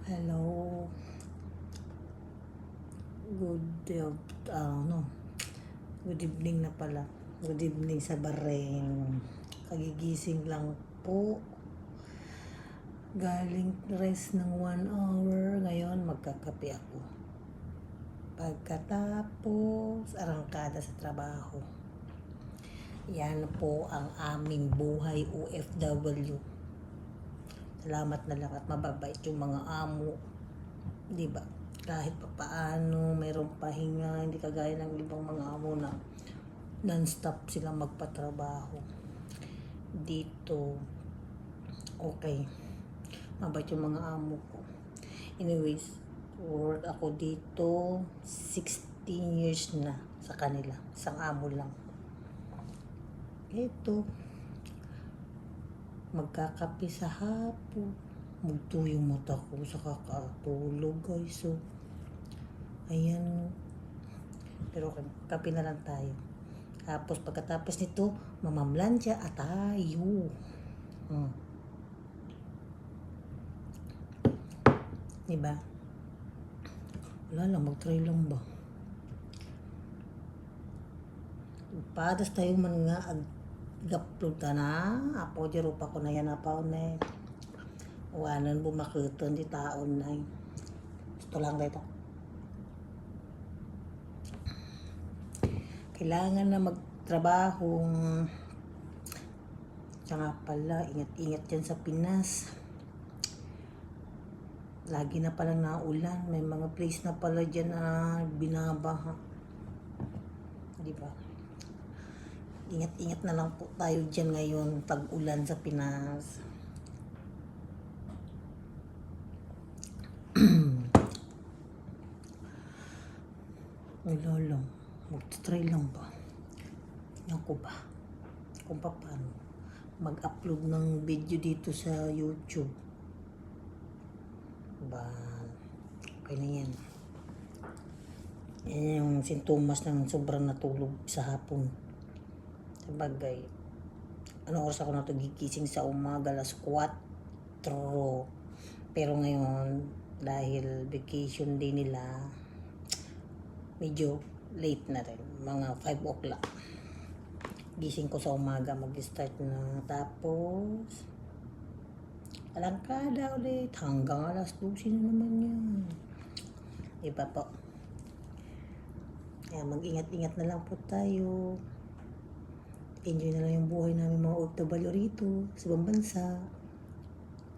Hello. No. Good evening na pala. Good evening sa Bahrain. Kagigising lang po. Galing rest ng 1 hour. Ngayon, magkakape ako. Pagkatapos, arangkada sa trabaho. Yan po ang aming buhay OFW. Salamat na lang at mababait yung mga amo. Diba? Kahit pa paano, mayroong pahinga, hindi kagaya ng ibang mga amo na non-stop silang magpatrabaho. Dito, okay. Mabait yung mga amo ko. Anyways, work ako dito 16 years na sa kanila. Isang amo lang. Ito, magkakape sa hapon. Magto yung mata ko sa kakatulog, guys. So, ayan. Pero kape na lang tayo. Tapos pagkatapos nito, mamamlansya at tayo. Diba? Wala lang, mag-try lang ba? Padas tayo man nga ag-upload ka na. Apo, di rupa ko na yan apaw na eh. Wanan bumakuton di taon na eh. Gusto lang dito. Kailangan na magtrabaho. Tsaka pala, ingat-ingat dyan sa Pinas. Lagi na palang naulan. May mga place na pala dyan na binabaha. Diba? Ingat-ingat na lang po tayo dyan ngayon pag ulan sa Pinas. Wala lang. Mag-try lang ba? Yan ko ba? Kung paano mag-upload ng video dito sa YouTube. Ba, okay na yan. Yan yung sintomas ng sobrang natulog sa hapon. Sabagay, ano oras ako gigising sa umaga, alas 4. Pero ngayon, dahil vacation day nila, medyo late na rin. Mga 5 o'clock. Gising ko sa umaga, mag-start na. Tapos, alangkada ulit. Hanggang alas 12 na naman yan. Diba po? Kaya mag-ingat-ingat na lang po tayo. Enjoy na lang yung buhay namin mga OFW rito sa ibang bansa.